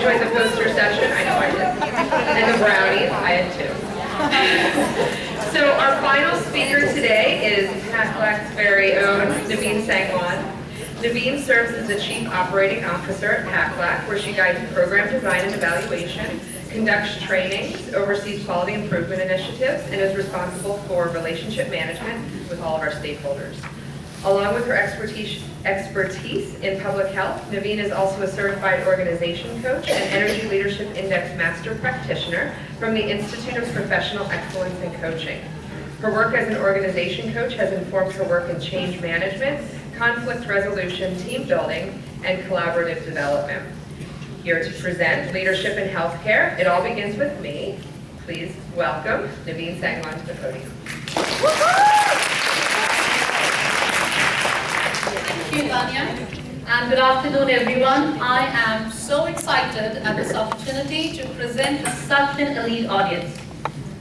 enjoyed the poster session? I know I did. And the brownies, I had too. So our final speaker today is PACLAC's very own Naveen Sangwan. Naveen serves as the Chief Operating Officer at PACLAC, where she guides program design and evaluation, conducts trainings, oversees quality improvement initiatives, and is responsible for relationship management with all of our stakeholders. Along with her expertise in public health, Naveen is also a certified organization coach and Energy Leadership Index Master Practitioner from the Institute of Professional Excellence in Coaching. Her work as an organization coach has informed her work in change management, conflict resolution, team building, and collaborative development. Here to present Leadership in Healthcare, it all begins with me. Please welcome Naveen Sangwan to the podium. Thank you, Tanya, and good afternoon, everyone. I am so excited at this opportunity to present to such an elite audience.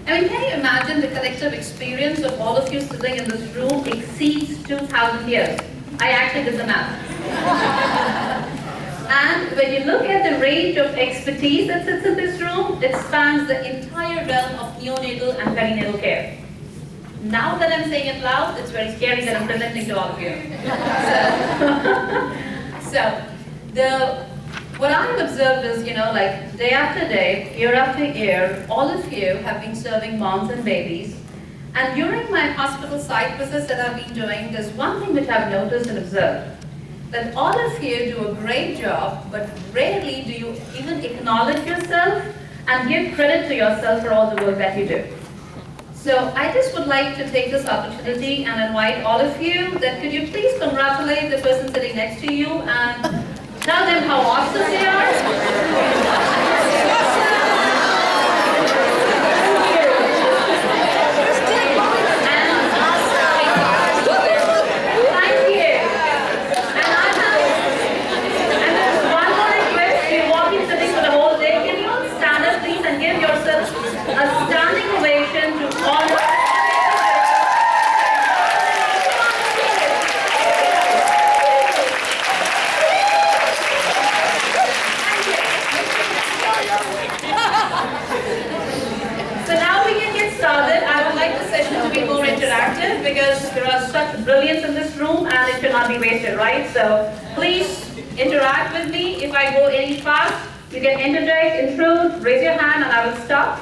I mean, can you imagine the collective experience of all of you sitting in this room exceeds 2,000 years? I actually did the math. And when you look at the range of expertise that sits in this room, it spans the entire realm of neonatal and perinatal care. Now that I'm saying it loud, it's very scary that I'm presenting to all of you. What I've observed is, like day after day, year after year, all of you have been serving moms and babies. And during my hospital site visits that I've been doing, there's one thing which I've noticed and observed. That all of you do a great job, but rarely do you even acknowledge yourself and give credit to yourself for all the work that you do. So I just would like to take this opportunity and invite all of you that could you please congratulate the person sitting next to you and tell them how awesome they are. Because there are such brilliance in this room and it should not be wasted, right? So please interact with me. If I go any fast, you can interject, intrude, raise your hand and I will stop.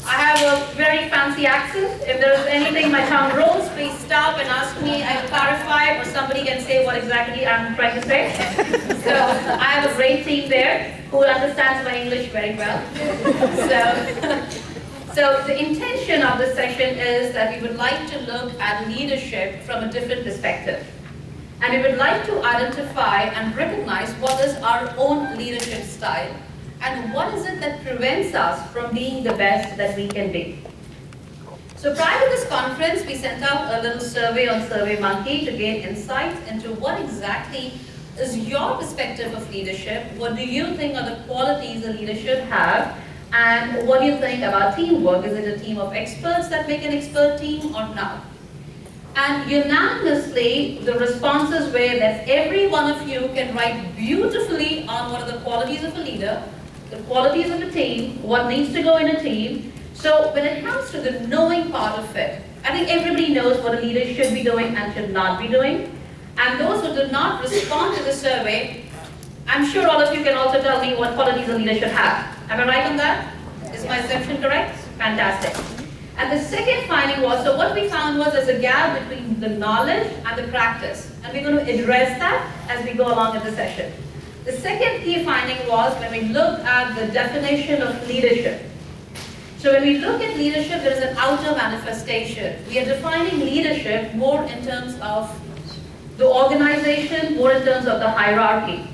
I have a very fancy accent. If there is anything my tongue rolls, please stop and ask me. I will clarify or somebody can say what exactly I'm trying to say. So I have a great team there who understands my English very well. So the intention of this session is that we would like to look at leadership from a different perspective. And we would like to identify and recognize what is our own leadership style and what is it that prevents us from being the best that we can be. So prior to this conference, we sent out a little survey on SurveyMonkey to gain insights into what exactly is your perspective of leadership, what do you think are the qualities a leader should have, and what do you think about teamwork? Is it a team of experts that make an expert team or not? And unanimously, the responses were that every one of you can write beautifully on what are the qualities of a leader, the qualities of a team, what needs to go in a team. So when it comes to the knowing part of it, I think everybody knows what a leader should be doing and should not be doing. And those who did not respond to the survey, I'm sure all of you can also tell me what qualities a leader should have. Am I right on that? Is my assumption correct? Fantastic. And the second finding was, so what we found was there's a gap between the knowledge and the practice. And we're going to address that as we go along in the session. The second key finding was when we look at the definition of leadership. So when we look at leadership, there is an outer manifestation. We are defining leadership more in terms of the organization, more in terms of the hierarchy.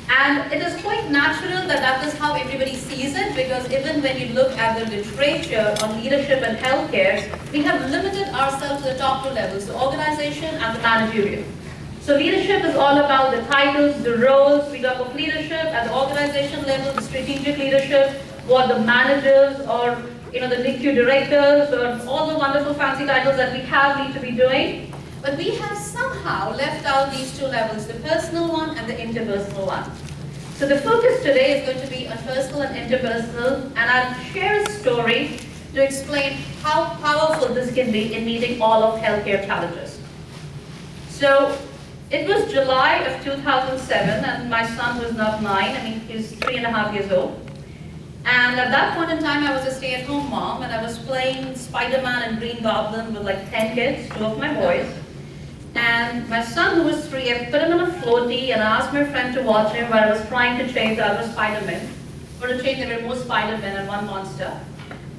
And it is quite natural that that is how everybody sees it, because even when you look at the literature on leadership and healthcare, we have limited ourselves to the top two levels, the organization and the managerial. So leadership is all about the titles, the roles. We talk of leadership at the organization level, the strategic leadership, what the managers or the NICU directors or all the wonderful fancy titles that we have need to be doing. But we have somehow left out these two levels, the personal one and the interpersonal one. So the focus today is going to be on personal and interpersonal, and I'll share a story to explain how powerful this can be in meeting all of healthcare challenges. So it was July of 2007, and my son was not 9, I mean, he's 3.5 years old. And at that point in time, I was a stay-at-home mom, and I was playing Spider-Man and Green Goblin with like 10 kids, 2 of my boys. And my son, who was 3, I put him in a floaty and asked my friend to watch him while I was trying to chase the other Spider-Man. For to change, there were more Spider-Man and one monster.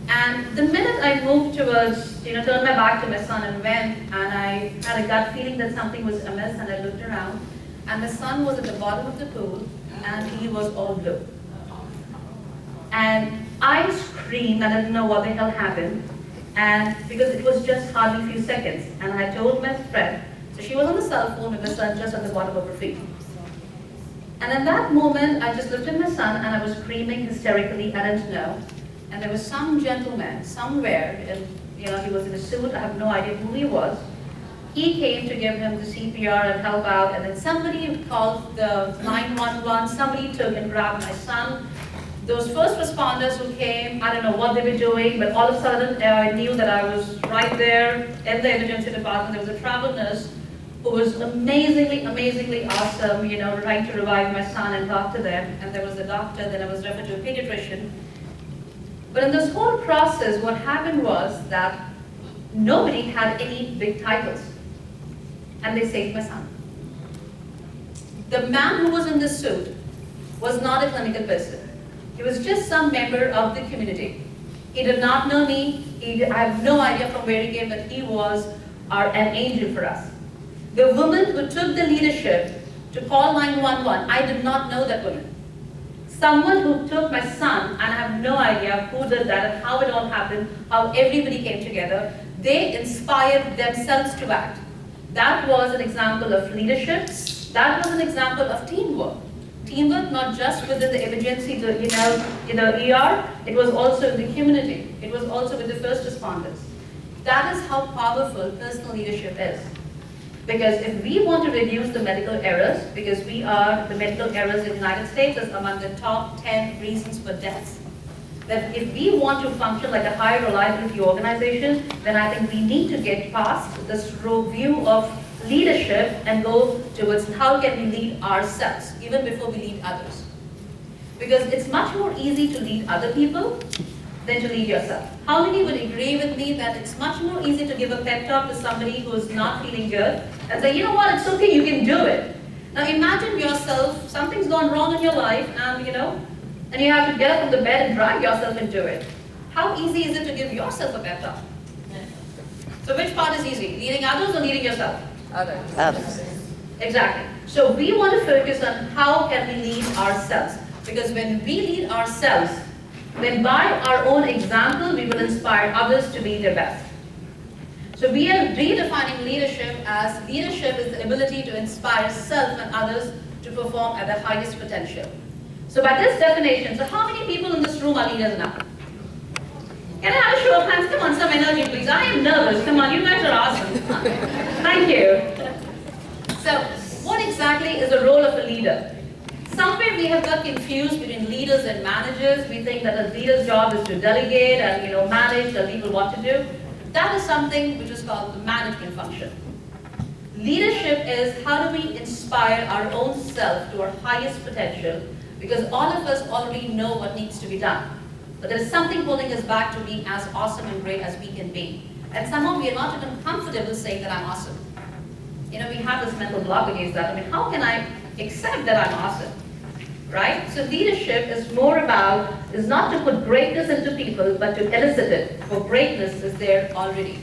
And the minute I moved towards, turned my back to my son and went, and I had a gut feeling that something was amiss, and I looked around, and the son was at the bottom of the pool, and he was all blue. And I screamed, and I didn't know what the hell happened, and because it was just hardly a few seconds, and I told my friend, so she was on the cell phone with the son just at the bottom of her feet. And in that moment, I just looked at my son, and I was screaming hysterically, I didn't know. And there was some gentleman somewhere, and he was in a suit, I have no idea who he was. He came to give him the CPR and help out, and then somebody called the 911, somebody took and grabbed my son. Those first responders who came, I don't know what they were doing, but all of a sudden I knew that I was right there in the emergency department. There was a travel nurse who was amazingly awesome, trying to revive my son and talk to them. And there was a doctor, then I was referred to a pediatrician. But in this whole process, what happened was that nobody had any big titles, and they saved my son. The man who was in the suit was not a clinical person. He was just some member of the community. He did not know me. I have no idea from where he came, but he was an angel for us. The woman who took the leadership to call 911, I did not know that woman. Someone who took my son, and I have no idea who did that and how it all happened, how everybody came together. They inspired themselves to act. That was an example of leadership. That was an example of teamwork. Teamwork not just within the emergency, in the ER, it was also in the community. It was also with the first responders. That is how powerful personal leadership is. Because if we want to reduce the medical errors, because the medical errors in the United States is among the top 10 reasons for deaths, that if we want to function like a high reliability organization, then I think we need to get past this view of leadership and go towards how can we lead ourselves, even before we lead others. Because it's much more easy to lead other people than to lead yourself. How many would agree with me that it's much more easy to give a pep talk to somebody who's not feeling good and say, you know what, it's okay, you can do it. Now imagine yourself, something's gone wrong in your life, and you have to get up from the bed and drag yourself into it. How easy is it to give yourself a pep talk? So which part is easy? Leading others or leading yourself? Others. Exactly. So we want to focus on how can we lead ourselves. Because when we lead ourselves, then by our own example, we will inspire others to be their best. So we are redefining leadership as leadership is the ability to inspire self and others to perform at their highest potential. So by this definition, so how many people in this room are leaders now? Can I have a show of hands? Come on, some energy please. I am nervous. Come on, you guys are awesome. Thank you. So what exactly is the role of a leader? Somewhere we have got confused between leaders and managers. We think that a leader's job is to delegate and manage, tell people what to do. That is something which is called the management function. Leadership is how do we inspire our own self to our highest potential, because all of us already know what needs to be done. But there is something holding us back to be as awesome and great as we can be. And somehow we are not even comfortable saying that I'm awesome. We have this mental block against that. How can I accept that I'm awesome? Right? So leadership is not to put greatness into people, but to elicit it. For greatness is there already.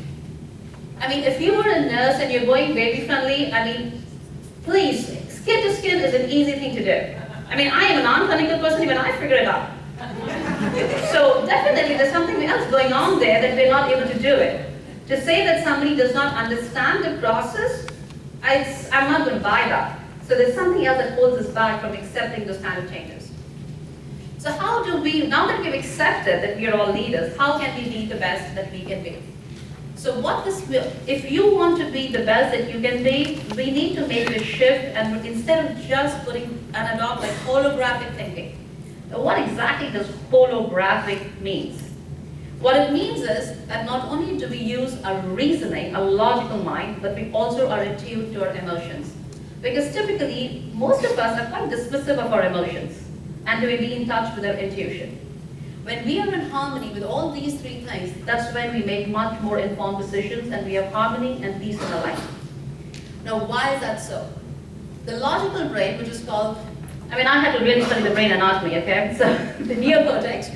If you were a nurse and you're going baby friendly, please, skin to skin is an easy thing to do. I am a non-clinical person, even I figure it out. So definitely there's something else going on there that we're not able to do it. To say that somebody does not understand the process, I'm not going to buy that. So there's something else that holds us back from accepting those kind of changes. So how do we, now that we've accepted that we are all leaders, how can we be the best that we can be? So what this will, if you want to be the best that you can be, we need to make a shift and instead of just putting and adopt like holographic thinking. Now, what exactly does holographic means? What it means is that not only do we use our reasoning, a logical mind, but we also are attuned to our emotions. Because typically, most of us are quite dismissive of our emotions and we be in touch with our intuition. When we are in harmony with all these three things, that's when we make much more informed decisions and we have harmony and peace in our life. Now, why is that so? The logical brain, which is called, I had to really study the brain anatomy, okay? So, the neocortex,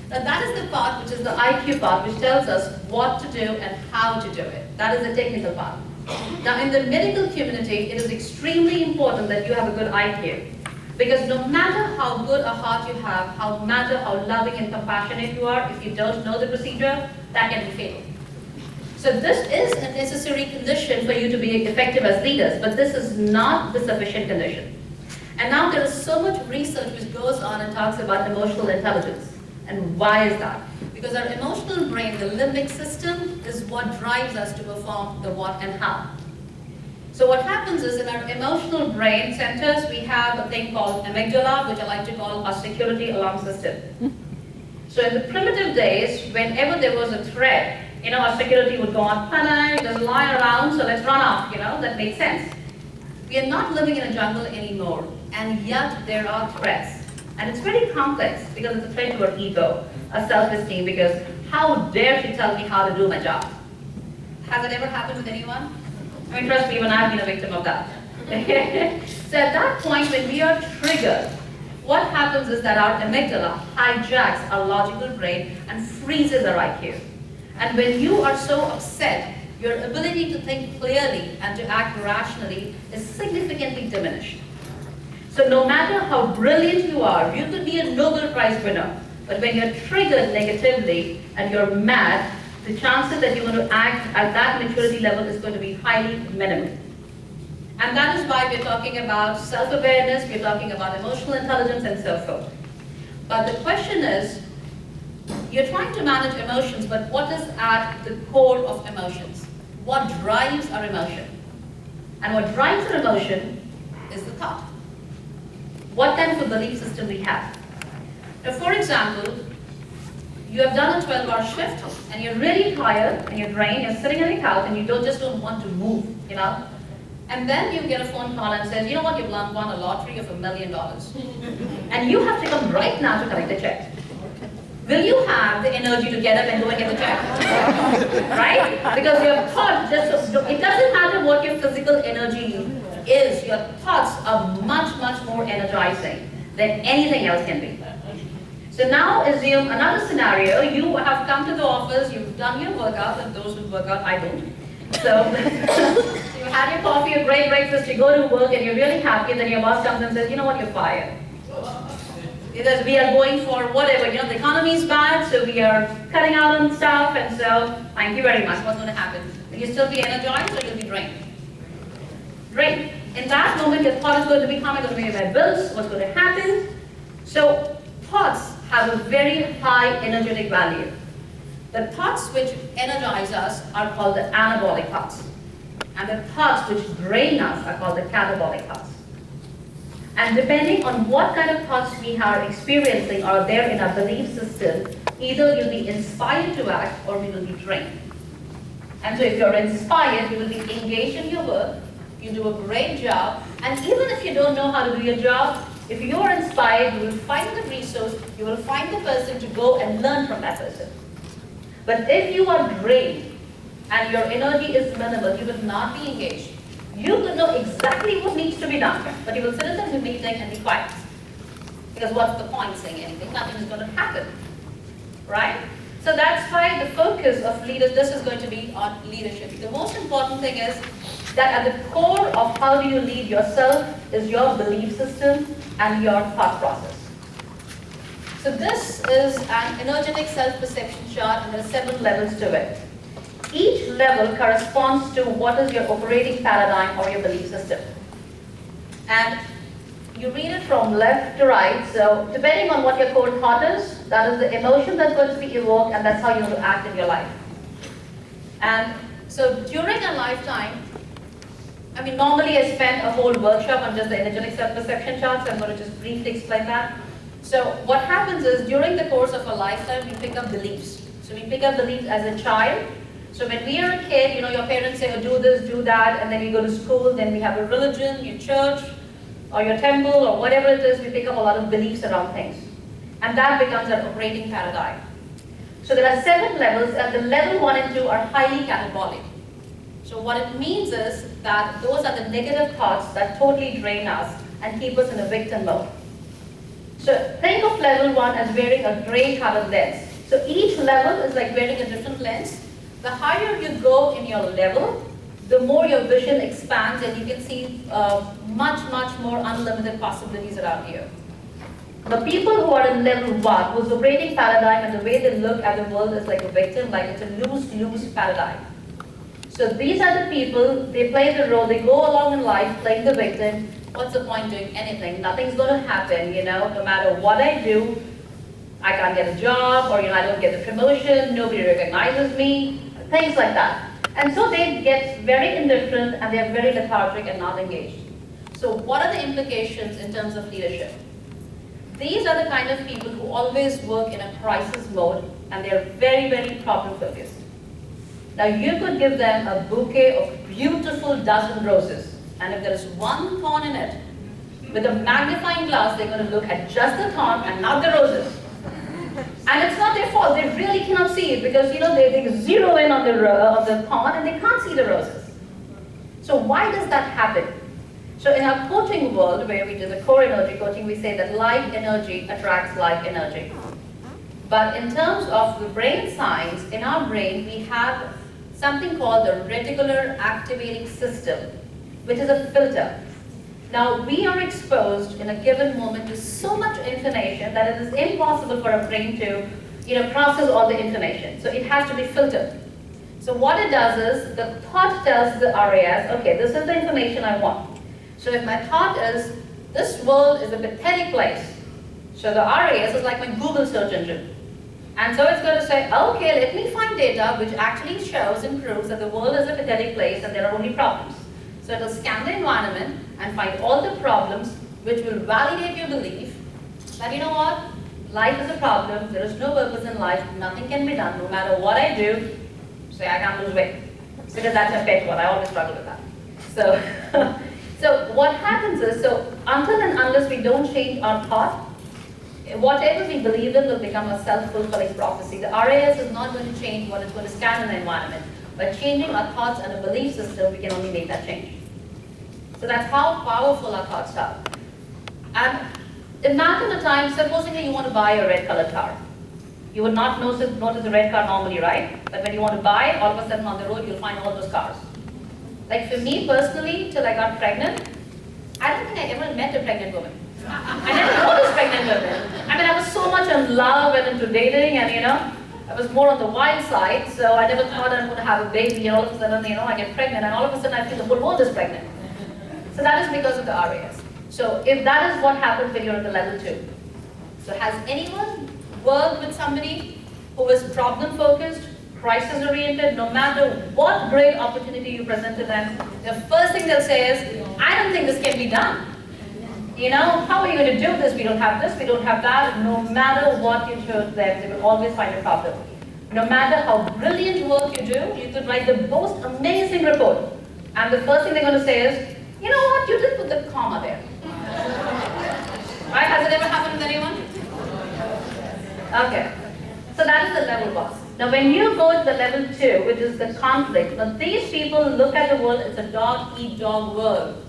now that is the part which is the IQ part, which tells us what to do and how to do it. That is the technical part. Now, in the medical community, it is extremely important that you have a good IQ. Because no matter how good a heart you have, no matter how loving and compassionate you are, if you don't know the procedure, that can be fatal. So this is a necessary condition for you to be effective as leaders, but this is not the sufficient condition. And now there is so much research which goes on and talks about emotional intelligence. And why is that? Because our emotional brain, the limbic system, is what drives us to perform the what and how. So what happens is in our emotional brain centers, we have a thing called amygdala, which I like to call our security alarm system. So in the primitive days, whenever there was a threat, our security would go on, panic, there's a lion around, so let's run off, that makes sense. We are not living in a jungle anymore, and yet there are threats. And it's very complex because it's a threat to our ego, our self-esteem, because how dare she tell me how to do my job? Has it ever happened with anyone? Trust me, even I've been a victim of that. So at that point, when we are triggered, what happens is that our amygdala hijacks our logical brain and freezes our IQ. And when you are so upset, your ability to think clearly and to act rationally is significantly diminished. So no matter how brilliant you are, you could be a Nobel Prize winner, but when you're triggered negatively and you're mad, the chances that you're going to act at that maturity level is going to be highly minimal. And that is why we're talking about self-awareness, we're talking about emotional intelligence and so forth. But the question is, you're trying to manage emotions, but what is at the core of emotions? What drives our emotion? And what drives our emotion is the thought. What kind of a belief system we have? Now, for example, you have done a 12-hour shift and you're really tired and you're drained, you're sitting on your couch and you just don't want to move, And then you get a phone call and says, you know what, you've won a lottery of $1 million. And you have to come right now to collect the check. Will you have the energy to get up and go and get the check? Right? Because your thought, it doesn't matter what your physical energy is, your thoughts are much, much more energizing than anything else can be. So now assume another scenario, you have come to the office, you've done your workout, and those who work out, I don't. So you had your coffee, a great breakfast, you go to work and you're really happy, and then your boss comes and says, you know what, you're fired. Because we are going for whatever, the economy is bad, so we are cutting out on stuff, and so thank you very much, what's going to happen? Will you still be energized or you'll be drained? Drained. In that moment, your thought is going to be, how am I going to pay my bills? What's going to happen? So thoughts have a very high energetic value. The thoughts which energize us are called the anabolic thoughts. And the thoughts which drain us are called the catabolic thoughts. And depending on what kind of thoughts we are experiencing or there in our belief system, either you'll be inspired to act or we will be drained. And so if you're inspired, you will be engaged in your work, you do a great job, and even if you don't know how to do your job, if you're inspired, you will find the resource, you will find the person to go and learn from that person. But if you are drained and your energy is minimal, you will not be engaged. You could know exactly what needs to be done, but you will sit in the meeting and be quiet. Because what's the point saying anything? Nothing is going to happen. Right? So that's why the focus of leaders, this is going to be on leadership. The most important thing is that at the core of how do you lead yourself is your belief system and your thought process. So this is an energetic self-perception chart, and there are 7 levels to it. Each level corresponds to what is your operating paradigm or your belief system. And you read it from left to right, so depending on what your core thought is, that is the emotion that's going to be evoked, and that's how you're going to act in your life. And so during a lifetime, I mean, normally I spend a whole workshop on just the energetic self-perception chart, so I'm going to just briefly explain that. So what happens is, during the course of a lifetime, we pick up beliefs. So we pick up beliefs as a child. So when we are a kid, you know, your parents say, oh, do this, do that, and then we go to school, then we have a religion, your church, or your temple, or whatever it is, we pick up a lot of beliefs around things. And that becomes our operating paradigm. So there are 7 levels, and the level 1 and 2 are highly catabolic. So what it means is that those are the negative thoughts that totally drain us and keep us in a victim mode. So think of level 1 as wearing a gray colored lens. So each level is like wearing a different lens. The higher you go in your level, the more your vision expands and you can see much more unlimited possibilities around you. The people who are in level 1, whose operating paradigm and the way they look at the world is like a victim, like it's a lose-lose paradigm. So these are the people, they play the role, they go along in life playing the victim. What's the point doing anything? Nothing's going to happen, you know, no matter what I do, I can't get a job, or, you know, I don't get the promotion, nobody recognizes me, things like that. And so they get very indifferent and they're very lethargic and not engaged. So what are the implications in terms of leadership? These are the kind of people who always work in a crisis mode and they're very problem focused. Now you could give them a bouquet of beautiful dozen roses, and if there is one thorn in it, with a magnifying glass they're going to look at just the thorn and not the roses. And it's not their fault, they really cannot see it because, you know, they zero in on the thorn and they can't see the roses. So why does that happen? So in our coaching world, where we do the core energy coaching, we say that like energy attracts like energy. But in terms of the brain science, in our brain we have something called the reticular activating system, which is a filter. Now we are exposed in a given moment to so much information that it is impossible for our brain to, you know, process all the information. So it has to be filtered. So what it does is, the thought tells the RAS, okay, this is the information I want. So if my thought is, this world is a pathetic place, so the RAS is like my Google search engine. And so it's going to say, okay, let me find data which actually shows and proves that the world is a pathetic place and there are only problems. So it will scan the environment and find all the problems which will validate your belief that, you know what, life is a problem, there is no purpose in life, nothing can be done, no matter what I do, say I can't lose weight. Because that's a pet one, I always struggle with that. So, so what happens is, so until and unless we don't change our thought, whatever we believe in will become a self-fulfilling prophecy. The RAS is not going to change what it's going to scan in the environment. By changing our thoughts and a belief system, we can only make that change. So that's how powerful our thoughts are. And imagine a time, supposedly you want to buy a red colored car. You would not notice a red car normally, right? But when you want to buy it, all of a sudden on the road, you'll find all those cars. Like for me personally, till I got pregnant, I don't think I ever met a pregnant woman. I never noticed pregnant women. I mean, I was so much in love and into dating, and, you know, I was more on the wild side, so I never thought I would have a baby, and all of a sudden, you know, I get pregnant, and all of a sudden I feel the whole world is pregnant. So that is because of the RAS. So if that is what happens when you're at the level 2. So has anyone worked with somebody who is problem focused, crisis oriented, no matter what great opportunity you present to them, the first thing they'll say is, I don't think this can be done. You know, how are you going to do this? We don't have this, we don't have that. No matter what you show them, they will always find a problem. No matter how brilliant work you do, you could write the most amazing report. And the first thing they're going to say is, you know what, you didn't put the comma there. Right? Has it ever happened with anyone? Okay. So that is the level boss. Now when you go to the level 2, which is the conflict, now these people look at the world as a dog-eat-dog world.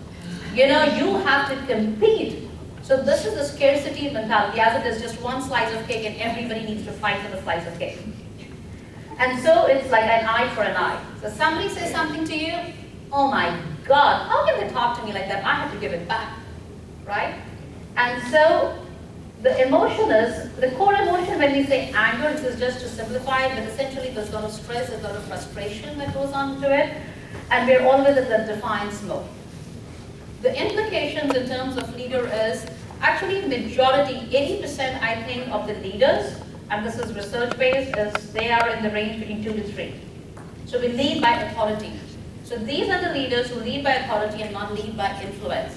You know, you have to compete. So this is the scarcity mentality, as it is just one slice of cake and everybody needs to fight for the slice of cake. And so it's like an eye for an eye. So somebody says something to you, oh my God, how can they talk to me like that? I have to give it back, right? And so the emotion is, the core emotion when we say anger, this is just to simplify it, but essentially there's a lot of stress, there's a lot of frustration that goes on to it, and we're always in the defiance mode. The implications in terms of leader is, actually majority, 80% I think of the leaders, and this is research based, is they are in the range between 2 to 3. So we lead by authority. So these are the leaders who lead by authority and not lead by influence.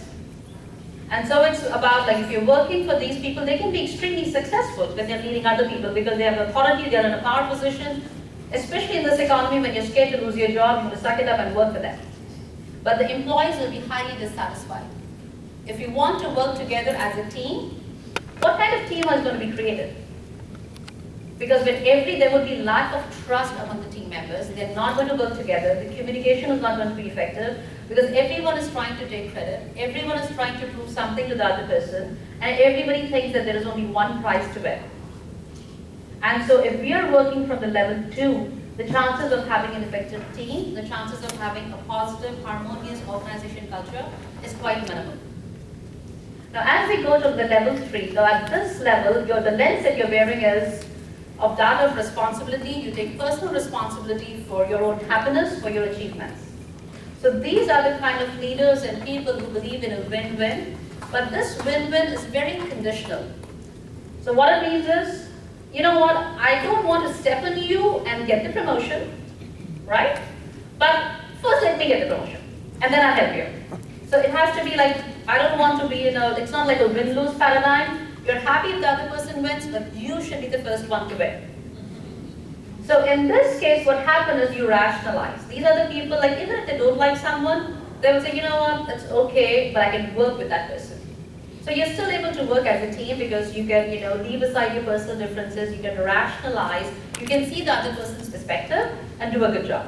And so it's about, like, if you're working for these people, they can be extremely successful when they're leading other people because they have authority, they're in a power position, especially in this economy when you're scared to lose your job, you have to suck it up and work for them. But the employees will be highly dissatisfied. If you want to work together as a team, what kind of team is going to be created? Because there would be lack of trust among the team members. They're not going to work together. The communication is not going to be effective because everyone is trying to take credit. Everyone is trying to prove something to the other person. And everybody thinks that there is only one prize to win. And so if we are working from the level 2, the chances of having an effective team, the chances of having a positive, harmonious organization culture is quite minimal. Now as we go to the level 3, so at this level, the lens that you're wearing is of that of responsibility. You take personal responsibility for your own happiness, for your achievements. So these are the kind of leaders and people who believe in a win-win, but this win-win is very conditional. So what it means is, you know what, I don't want to step on you and get the promotion, right? But first let me get the promotion, and then I'll help you. So it has to be like, I don't want to be it's not like a win-lose paradigm. You're happy if the other person wins, but you should be the first one to win. So in this case, what happened is you rationalize. These are the people, like, even if they don't like someone, they will say, you know what, that's okay, but I can work with that person. So you're still able to work as a team because you can, leave aside your personal differences, you can rationalize, you can see the other person's perspective and do a good job.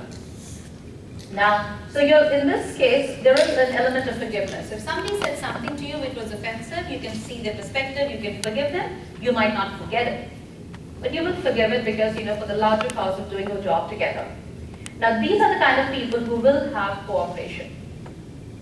Now, so in this case, there is an element of forgiveness. If somebody said something to you which was offensive, you can see their perspective, you can forgive them. You might not forget it, but you will forgive it because, for the larger cause of doing your job together. Now, these are the kind of people who will have cooperation.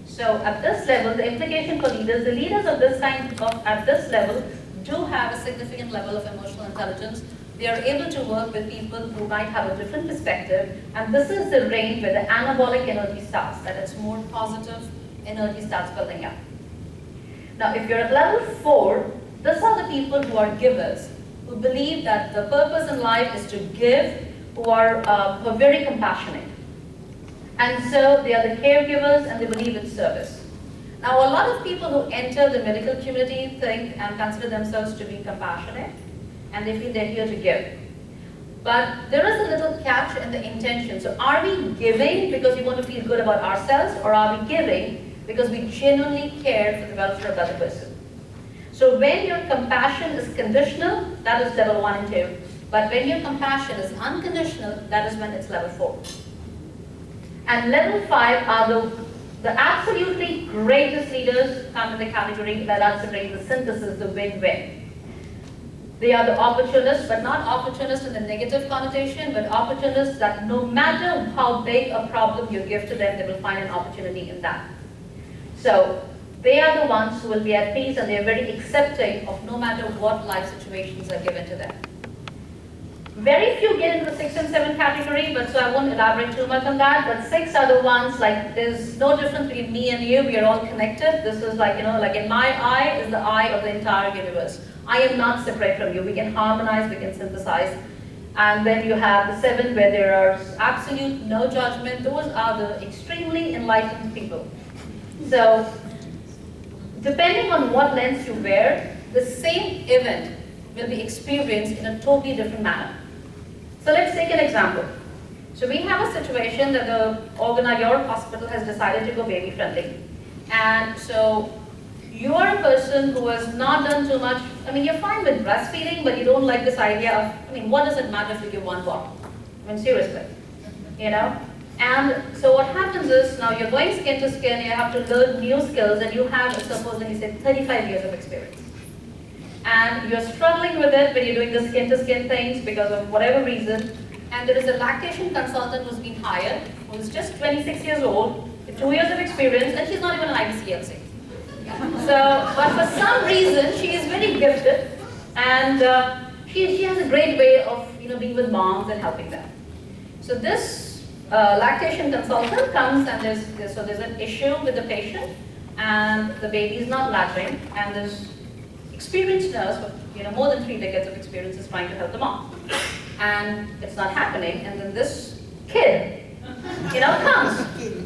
So at this level, the implication for leaders, the leaders of this kind of, at this level, do have a significant level of emotional intelligence. They are able to work with people who might have a different perspective, and this is the range where the anabolic energy starts, that it's more positive energy starts building up. Now, if you're at level 4, these are the people who are givers, who believe that the purpose in life is to give, who are very compassionate. And so they are the caregivers and they believe in service. Now, a lot of people who enter the medical community think and consider themselves to be compassionate, and they feel they're here to give. But there is a little catch in the intention. So are we giving because we want to feel good about ourselves, or are we giving because we genuinely care for the welfare of the other person? So when your compassion is conditional, that is level 1 and 2. But when your compassion is unconditional, that is when it's level 4. And level 5 are the absolutely greatest leaders come in the category that that's the synthesis, the win-win. They are the opportunists, but not opportunists in the negative connotation, but opportunists that no matter how big a problem you give to them, they will find an opportunity in that. So they are the ones who will be at peace, and they are very accepting of no matter what life situations are given to them. Very few get into the 6 and 7 category, but so I won't elaborate too much on that. But 6 are the ones, like, there's no difference between me and you. We are all connected. This is like, like in my eye is the eye of the entire universe. I am not separate from you. We can harmonize, we can synthesize. And then you have the 7 where there are absolute no judgment. Those are the extremely enlightened people. So depending on what lens you wear, the same event will be experienced in a totally different manner. So let's take an example. So we have a situation that your hospital has decided to go baby friendly. And so you are a person who has not done too much. I mean, you're fine with breastfeeding, but you don't like this idea of, what does it matter if you give one bottle? I mean, seriously, And so what happens is, now you're going skin to skin, you have to learn new skills, and you have, suppose, let me say, 35 years of experience. And you're struggling with it when you're doing the skin-to-skin things because of whatever reason, and there is a lactation consultant who's been hired, who's just 26 years old, with 2 years of experience, and she's not even an IBCLC. So, but for some reason, she is very gifted, and she has a great way of being with moms and helping them. So this lactation consultant comes, and there's an issue with the patient, and the baby is not latching, and this experienced nurse with more than 3 decades of experience is trying to help the mom, and it's not happening. And then this kid comes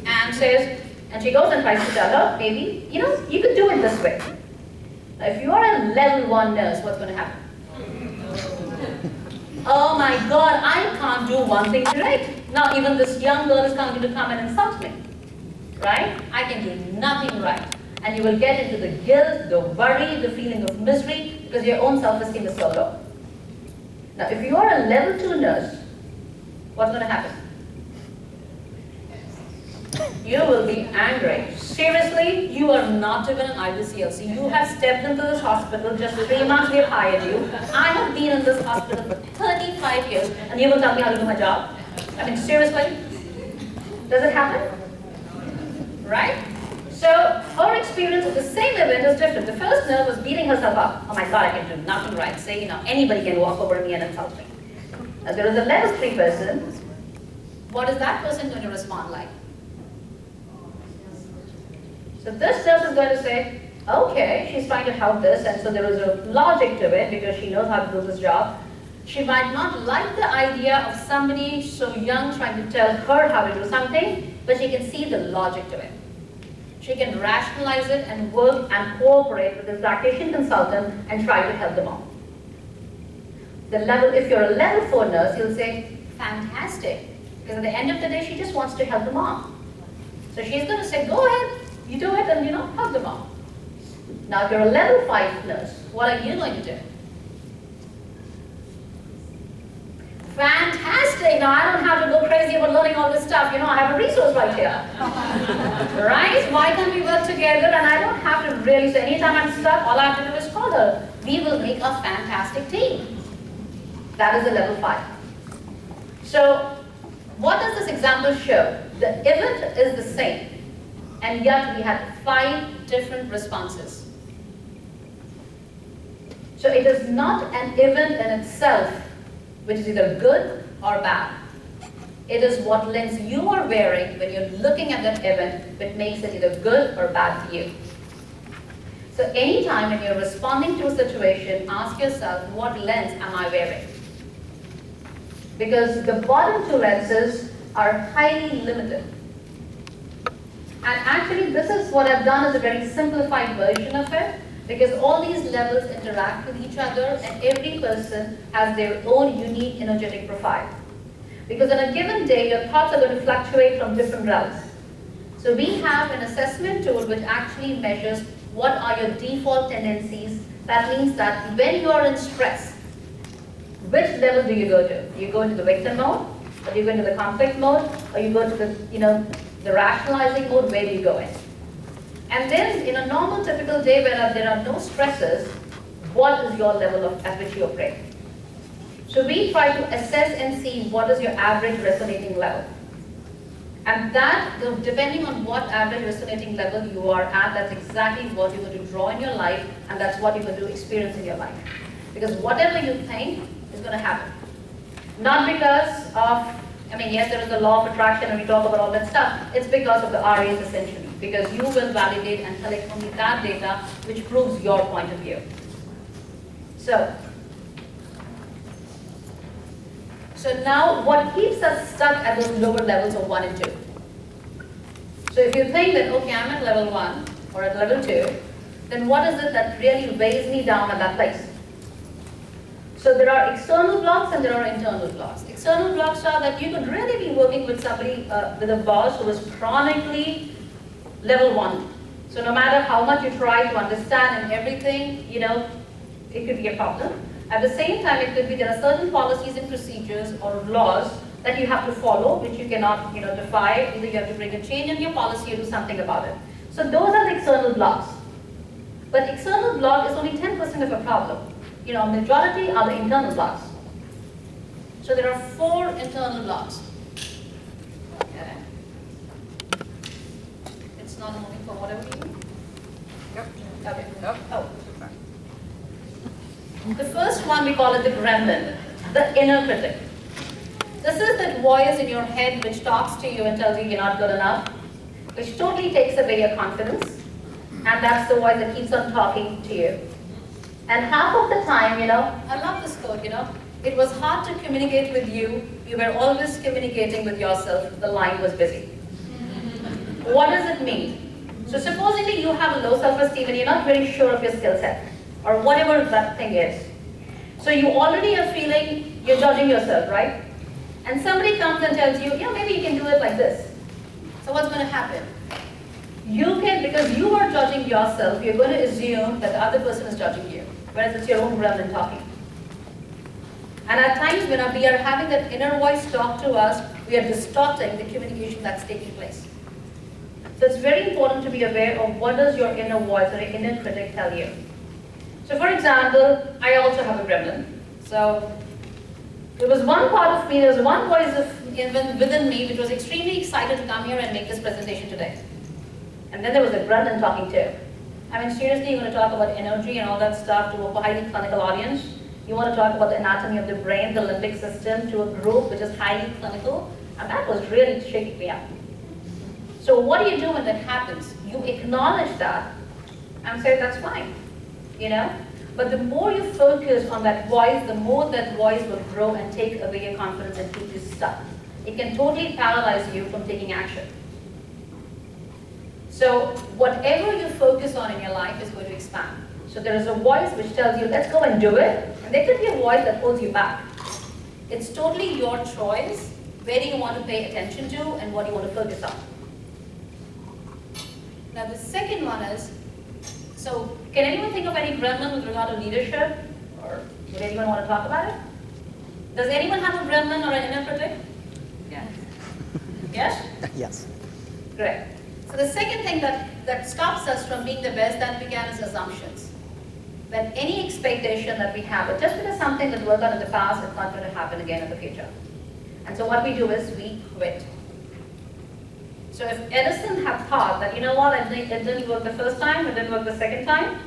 and says, and she goes and tries to tell her, maybe, you could do it this way. Now, if you are a level 1 nurse, what's going to happen? Oh my God, I can't do one thing right. Now, even this young girl is going to come and insult me, right? I can do nothing right. And you will get into the guilt, the worry, the feeling of misery, because your own self-esteem is so low. Now, if you are a level 2 nurse, what's going to happen? You will be angry. Seriously, you are not even an IBCLC. You have stepped into this hospital, just 3 months they've hired you. I have been in this hospital for 35 years, and you will tell me how to do my job? I mean, seriously? Does it happen? Right? So, her experience of the same event is different. The first nurse was beating herself up. Oh my God, I can do nothing right. Say, anybody can walk over me and insult me. Now, there is a level 3 person. What is that person going to respond like? So this nurse is going to say, okay, she's trying to help this, and so there is a logic to it because she knows how to do this job. She might not like the idea of somebody so young trying to tell her how to do something, but she can see the logic to it. She can rationalize it and work and cooperate with this lactation consultant and try to help them all. If you're a level 4 nurse, you'll say, fantastic, because at the end of the day, she just wants to help them all. So she's going to say, go ahead. You do it and, help them out. Now, if you're a level 5 nurse, what are you going to do? Fantastic! Now, I don't have to go crazy about learning all this stuff. I have a resource right here. Right? Why can't we work together? And I don't have to really say, anytime I'm stuck, all I have to do is call her. We will make a fantastic team. That is a level 5. So, what does this example show? The event is the same. And yet we had 5 different responses. So it is not an event in itself which is either good or bad. It is what lens you are wearing when you're looking at that event which makes it either good or bad for you. So anytime when you're responding to a situation, ask yourself, what lens am I wearing? Because the bottom 2 lenses are highly limited. And actually, this is what I've done is a very simplified version of it, because all these levels interact with each other, and every person has their own unique energetic profile. Because on a given day, your thoughts are going to fluctuate from different realms. So we have an assessment tool which actually measures what are your default tendencies. That means that when you are in stress, which level do you go to? Do you go into the victim mode, or do you go into the conflict mode, or you go to the rationalizing mode? Where do you go in? And then in a normal typical day where there are no stresses, what is your level at which you operate? So we try to assess and see what is your average resonating level. And that, depending on what average resonating level you are at, that's exactly what you're going to draw in your life, and that's what you're going to experience in your life. Because whatever you think is going to happen. Not because of, yes, there is the law of attraction and we talk about all that stuff. It's because of the RAs essentially. Because you will validate and collect only that data which proves your point of view. So now what keeps us stuck at those lower levels of 1 and 2? So if you think that, okay, I'm at level 1 or at level 2, then what is it that really weighs me down at that place? So there are external blocks and there are internal blocks. External blocks are that you could really be working with somebody, with a boss who is chronically level 1. So no matter how much you try to understand and everything, it could be a problem. At the same time, it could be there are certain policies and procedures or laws that you have to follow, which you cannot, defy. Either you have to bring a change in your policy or do something about it. So those are the external blocks. But external block is only 10% of a problem. Majority are the internal blocks. So there are 4 internal blocks. Okay. It's not moving for whatever reason? Yep. Okay. Yep. Oh. The first one, we call it the gremlin, the inner critic. This is that voice in your head which talks to you and tells you you're not good enough, which totally takes away your confidence, and that's the voice that keeps on talking to you. And half of the time, I love this quote, it was hard to communicate with you, you were always communicating with yourself, the line was busy. What does it mean? So supposedly you have a low self-esteem and you're not very sure of your skill set, or whatever that thing is. So you already are feeling, you're judging yourself, right? And somebody comes and tells you, maybe you can do it like this. So what's going to happen? You can, because you are judging yourself, you're going to assume that the other person is judging you, whereas it's your own gremlin talking. And at times when we are having that inner voice talk to us, we are distorting the communication that's taking place. So it's very important to be aware of what does your inner voice or your inner critic tell you. So for example, I also have a gremlin. So there was one part of me, there was one voice within me which was extremely excited to come here and make this presentation today. And then there was a gremlin talking too. I mean, seriously, you're going to talk about energy and all that stuff to a highly clinical audience? You want to talk about the anatomy of the brain, the limbic system, to a group which is highly clinical? And that was really shaking me up. So what do you do when that happens? You acknowledge that and say, that's fine, But the more you focus on that voice, the more that voice will grow and take away your confidence and keep you stuck. It can totally paralyze you from taking action. So whatever you focus on in your life is going to expand. So there is a voice which tells you, let's go and do it. And there could be a voice that pulls you back. It's totally your choice where do you want to pay attention to and what do you want to focus on. Now the second one is, so can anyone think of any gremlin with regard to leadership? Or would anyone want to talk about it? Does anyone have a gremlin or an inner critic? Yes. Yes? Yes. Great. So the second thing that stops us from being the best that we can is assumptions. That any expectation that we have, but just because something that worked out in the past, it's not going to happen again in the future. And so what we do is we quit. So if Edison had thought that, it didn't work the first time, it didn't work the second time,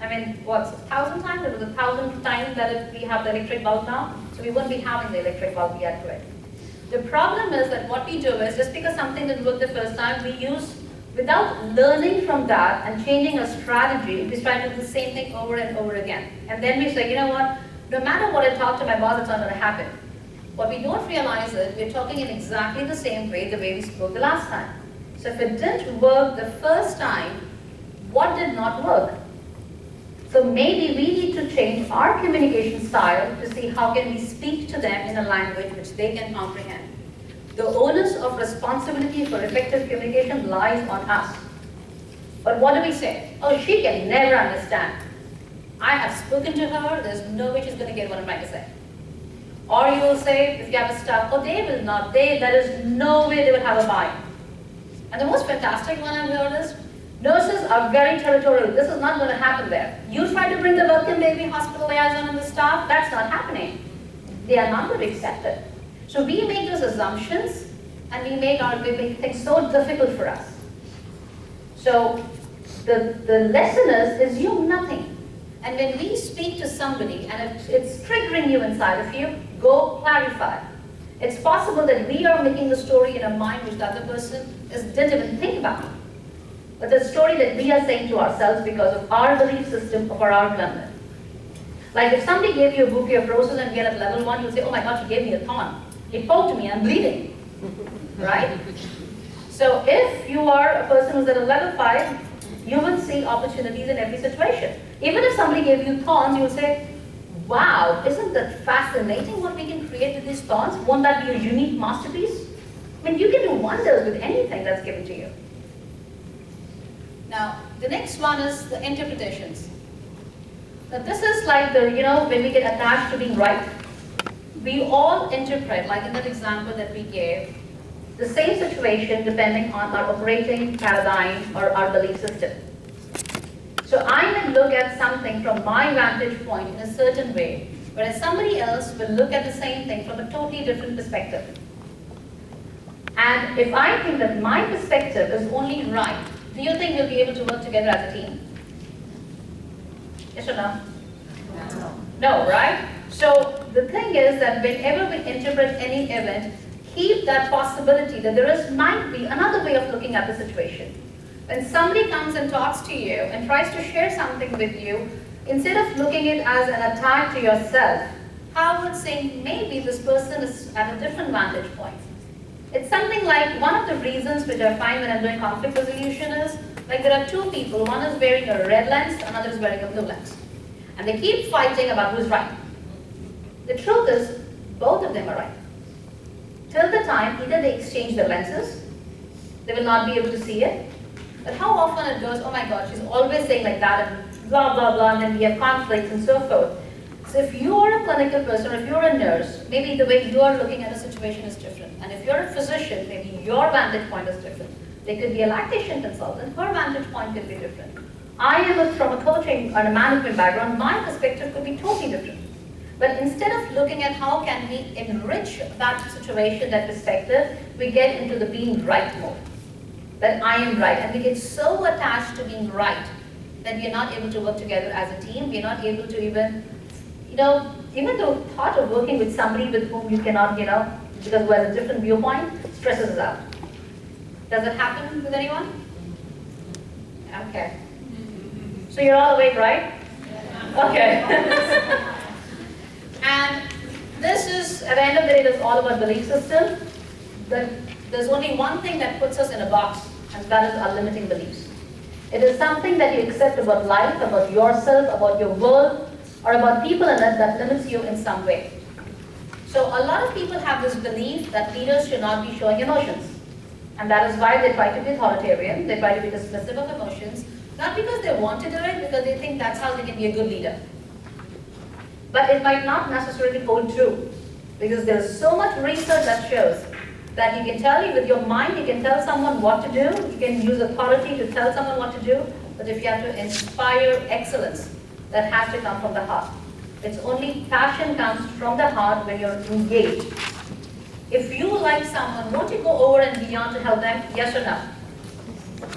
I mean, what's 1,000 times? It was 1,000 times that we have the electric bulb now, so we wouldn't be having the electric bulb, we had quit. The problem is that what we do is, just because something didn't work the first time, we use, without learning from that and changing a strategy, we try to do the same thing over and over again. And then we say, what, no matter what I talk to my boss, it's not going to happen. What we don't realize is we're talking in exactly the same way the way we spoke the last time. So if it didn't work the first time, what did not work? So maybe we need to change our communication style to see how can we speak to them in a language which they can comprehend. The onus of responsibility for effective communication lies on us. But what do we say? Oh, she can never understand. I have spoken to her, there's no way she's going to get what I'm trying to say. Or you will say, if you have a staff, oh, there is no way they will have a buy. And the most fantastic one I've heard is, nurses are very territorial. This is not going to happen there. You try to bring the welcome baby hospital liaison and the staff, that's not happening. They are not going to accept it. So we make those assumptions and we make things so difficult for us. So the lesson is assume nothing. And when we speak to somebody and it's triggering you inside of you, go clarify. It's possible that we are making the story in a mind which the other person didn't even think about. But the story that we are saying to ourselves because of our belief system of our gremlin. Like if somebody gave you a bouquet of roses and we are at level 1, you'll say, oh my God, she gave me a thorn. It poked me, I'm bleeding. Right? So if you are a person who's at a level 5, you will see opportunities in every situation. Even if somebody gave you thorns, you will say, wow, isn't that fascinating what we can create with these thorns? Won't that be a unique masterpiece? I mean, you can do wonders with anything that's given to you. Now, the next one is the interpretations. Now, this is like when we get attached to being right. We all interpret, like in that example that we gave, the same situation depending on our operating paradigm or our belief system. So I may look at something from my vantage point in a certain way, whereas somebody else will look at the same thing from a totally different perspective. And if I think that my perspective is only right, do you think we'll be able to work together as a team? Yes or no? No, right? So the thing is that whenever we interpret any event, keep that possibility that might be another way of looking at the situation. When somebody comes and talks to you and tries to share something with you, instead of looking at it as an attack to yourself, how would say maybe this person is at a different vantage point. It's something like one of the reasons which I find when I'm doing conflict resolution is, like there are two people, one is wearing a red lens, another is wearing a blue lens. And they keep fighting about who's right. The truth is, both of them are right. Till the time either they exchange their lenses, they will not be able to see it. But how often it goes, oh my God, she's always saying like that and blah, blah, blah, and then we have conflicts and so forth. So if you are a clinical person, or if you're a nurse, maybe the way you are looking at a situation is different. And if you're a physician, maybe your vantage point is different. There could be a lactation consultant, her vantage point could be different. I am from a coaching or a management background, my perspective could be totally different. But instead of looking at how can we enrich that situation, that perspective, we get into the being right mode. That I am right. And we get so attached to being right that we are not able to work together as a team. We are not able to even, even the thought of working with somebody with whom you cannot, because who has a different viewpoint, stresses us out. Does it happen with anyone? Okay. So you're all awake, right? Okay. And this is, at the end of the day, it's all about belief system. There's only one thing that puts us in a box, and that is our limiting beliefs. It is something that you accept about life, about yourself, about your world, or about people in it that limits you in some way. So a lot of people have this belief that leaders should not be showing emotions. And that is why they try to be authoritarian, they try to be dismissive of emotions, not because they want to do it, because they think that's how they can be a good leader. But it might not necessarily hold true, because there's so much research that shows that you can tell with your mind, you can tell someone what to do, you can use authority to tell someone what to do, but if you have to inspire excellence, that has to come from the heart. It's only passion comes from the heart when you're engaged. If you like someone, won't you go over and beyond to help them? Yes or no?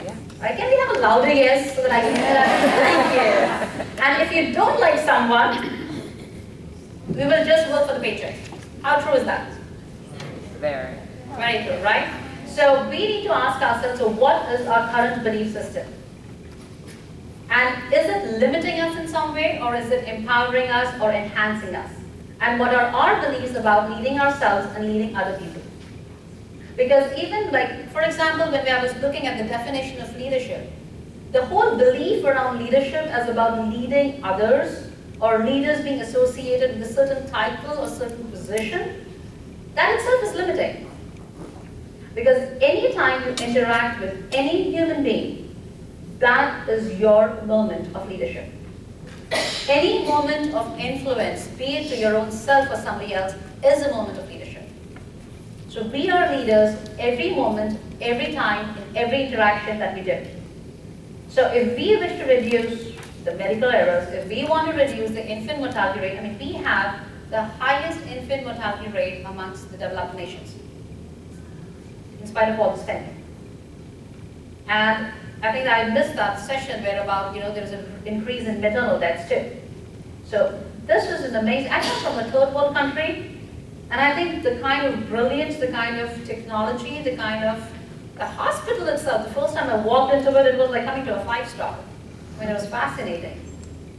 Yeah. Right? Can we have a louder yes so that I can hear that? Thank you. And if you don't like someone, we will just work for the paycheck. How true is that? Very. Very true, right? So we need to ask ourselves, so what is our current belief system? And is it limiting us in some way, or is it empowering us or enhancing us? And what are our beliefs about leading ourselves and leading other people? Because even like, for example, when I was looking at the definition of leadership, the whole belief around leadership as about leading others, or leaders being associated with a certain title or certain position, that itself is limiting. Because any time you interact with any human being, that is your moment of leadership. Any moment of influence, be it to your own self or somebody else, is a moment of leadership. So we are leaders every moment, every time, in every interaction that we do. So if we wish to reduce the medical errors, if we want to reduce the infant mortality rate, we have the highest infant mortality rate amongst the developed nations, in spite of all the spending. And I think I missed that session where about, there's an increase in maternal deaths too. So this is an amazing, I come from a third world country, and I think the kind of brilliance, the kind of technology, the hospital itself, the first time I walked into it, it was like coming to a 5-star. It was fascinating.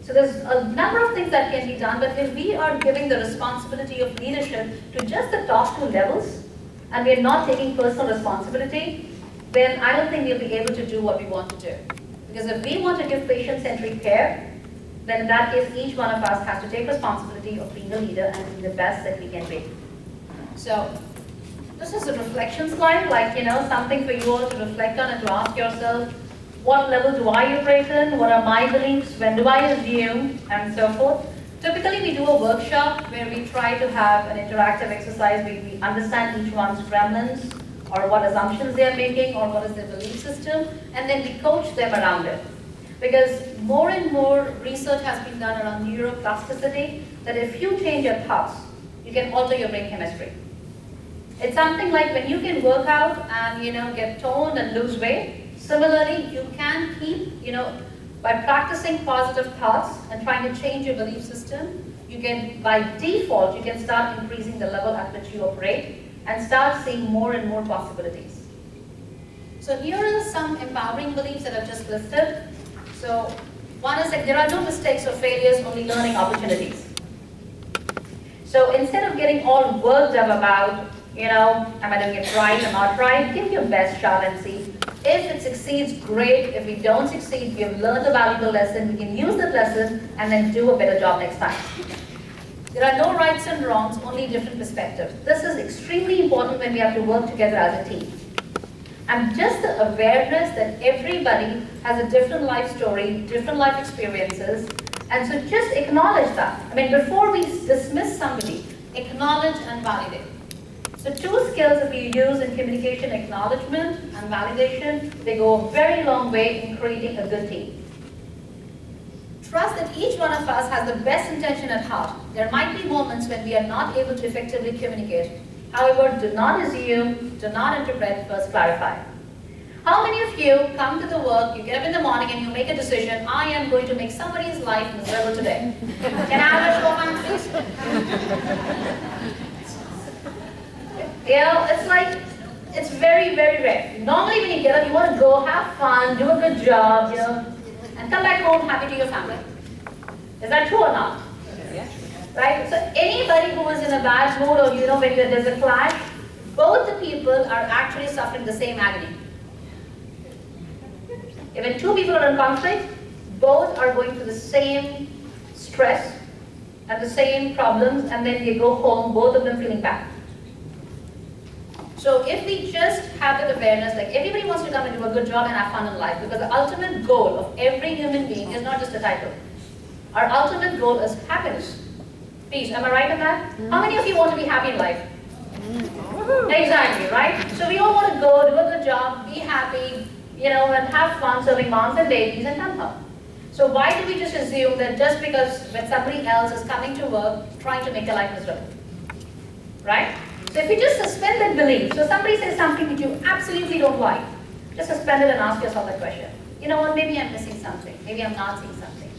So there's a number of things that can be done, but if we are giving the responsibility of leadership to just the top 2 levels, and we're not taking personal responsibility, then I don't think we'll be able to do what we want to do. Because if we want to give patient-centric care, then in that case, each one of us has to take responsibility of being a leader and being the best that we can be. So this is a reflection slide, something for you all to reflect on and to ask yourself, what level do I operate in? What are my beliefs? When do I assume? And so forth. Typically, we do a workshop where we try to have an interactive exercise where we understand each one's gremlins, or what assumptions they are making, or what is their belief system, and then we coach them around it. Because more and more research has been done around neuroplasticity, that if you change your thoughts, you can alter your brain chemistry. It's something like when you can work out and get toned and lose weight, similarly, you can keep, by practicing positive thoughts and trying to change your belief system, you can, by default, you can start increasing the level at which you operate and start seeing more and more possibilities. So here are some empowering beliefs that I've just listed. So one is that there are no mistakes or failures, only learning opportunities. So instead of getting all worked up about, am I doing it right or not right, give your best shot and see. If it succeeds, great. If we don't succeed, we have learned a valuable lesson. We can use that lesson and then do a better job next time. There are no rights and wrongs, only different perspectives. This is extremely important when we have to work together as a team. And just the awareness that everybody has a different life story, different life experiences, and so just acknowledge that. I mean, before we dismiss somebody, acknowledge and validate. So two skills that we use in communication, acknowledgement and validation, they go a very long way in creating a good team. Trust that each one of us has the best intention at heart. There might be moments when we are not able to effectively communicate. However, do not assume, do not interpret, first clarify. How many of you come to the work, you get up in the morning and you make a decision, I am going to make somebody's life miserable today. Can I have a show of hands, please? It's very, very rare. Normally when you get up, you want to go, have fun, do a good job, and come back home happy to your family. Is that true or not? Right? So anybody who is in a bad mood or when there's a clash, both the people are actually suffering the same agony. When two people are in conflict, both are going through the same stress and the same problems, and then they go home, both of them feeling bad. So if we just have that awareness, like everybody wants to come and do a good job and have fun in life, because the ultimate goal of every human being is not just a title. Our ultimate goal is happiness. Peace. Am I right in that? How many of you want to be happy in life? Exactly, right? So we all want to go, do a good job, be happy, and have fun serving moms and babies and come home. So why do we just assume that just because when somebody else is coming to work, trying to make their life miserable? Right? So if you just suspend that belief, so somebody says something that you absolutely don't like, just suspend it and ask yourself that question. You know what, maybe I'm missing something, maybe I'm not seeing something.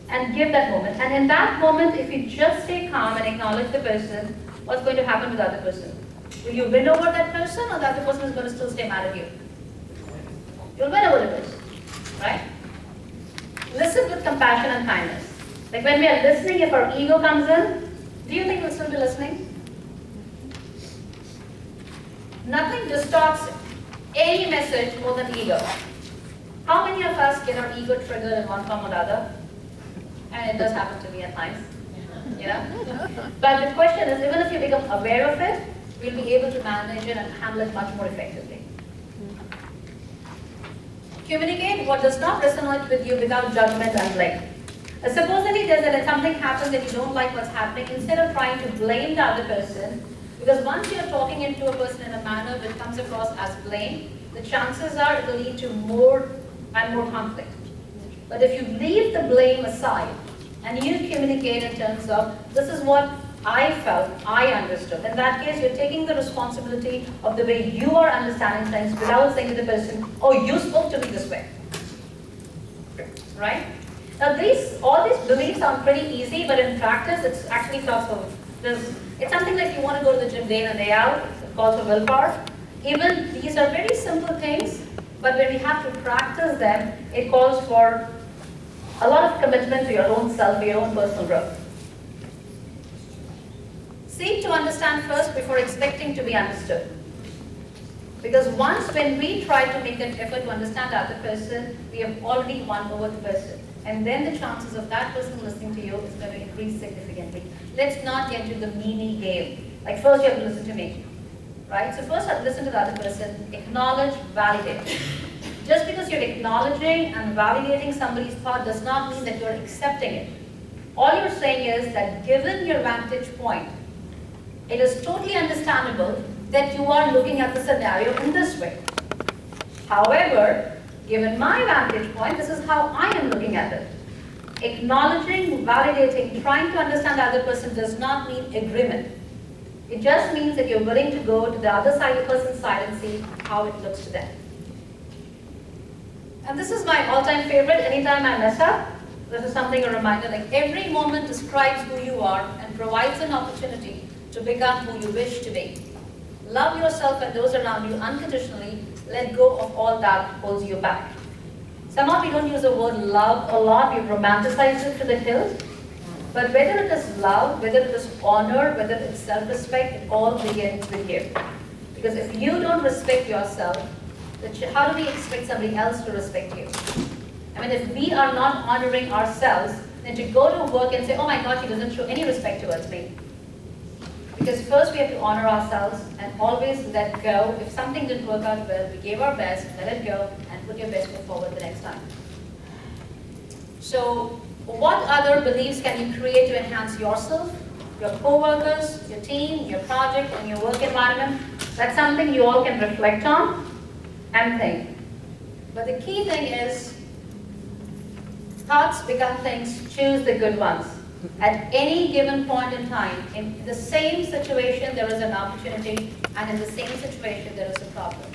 And give that moment. And in that moment, if you just stay calm and acknowledge the person, what's going to happen with the other person? Will you win over that person, or the other person is going to still stay mad at you? You'll win over the person, right? Listen with compassion and kindness. Like when we are listening, if our ego comes in, do you think we'll still be listening? Nothing distorts any message more than ego. How many of us get our ego triggered in one form or the other? And it does happen to me at times. But the question is, even if you become aware of it, we'll be able to manage it and handle it much more effectively. Communicate what does not resonate with you without judgment and blame. Supposedly that something happens that you don't like what's happening, instead of trying to blame the other person, because once you're talking into a person in a manner that comes across as blame, the chances are it will lead to more and more conflict. But if you leave the blame aside and you communicate in terms of, this is what I felt, I understood. In that case, you're taking the responsibility of the way you are understanding things without saying to the person, oh, you spoke to me this way. Right? Now all these beliefs sound pretty easy, but in practice, it's actually tough. It's something like you want to go to the gym day in and day out, it calls for willpower. Even these are very simple things, but when we have to practice them, it calls for a lot of commitment to your own self, to your own personal growth. Seek to understand first before expecting to be understood. Because when we try to make an effort to understand the other person, we have already won over the person. And then the chances of that person listening to you is going to increase significantly. Let's not get into the me game. Like first you have to listen to me. Right? So first you have to listen to the other person, acknowledge, validate. Just because you're acknowledging and validating somebody's thought does not mean that you're accepting it. All you're saying is that given your vantage point, it is totally understandable that you are looking at the scenario in this way. However, given my vantage point, this is how I am looking at it. Acknowledging, validating, trying to understand the other person does not mean agreement. It just means that you're willing to go to the other side of the person's side and see how it looks to them. And this is my all-time favorite. Anytime I mess up, this is something, a reminder, like every moment describes who you are and provides an opportunity to become who you wish to be. Love yourself and those around you unconditionally. Let go of all that holds you back. Somehow we don't use the word love a lot. We've romanticized it to the hilt. But whether it is love, whether it is honor, whether it's self-respect, it all begins with you. Because if you don't respect yourself, then how do we expect somebody else to respect you? I mean, if we are not honoring ourselves, then to go to work and say, oh my God, she doesn't show any respect towards me. Because first we have to honor ourselves and always let go. If something didn't work out well, we gave our best, let it go, and put your best foot forward the next time. So, what other beliefs can you create to enhance yourself, your co-workers, your team, your project, and your work environment? That's something you all can reflect on and think. But the key thing is, thoughts become things, choose the good ones. At any given point in time, in the same situation there is an opportunity, and in the same situation there is a problem.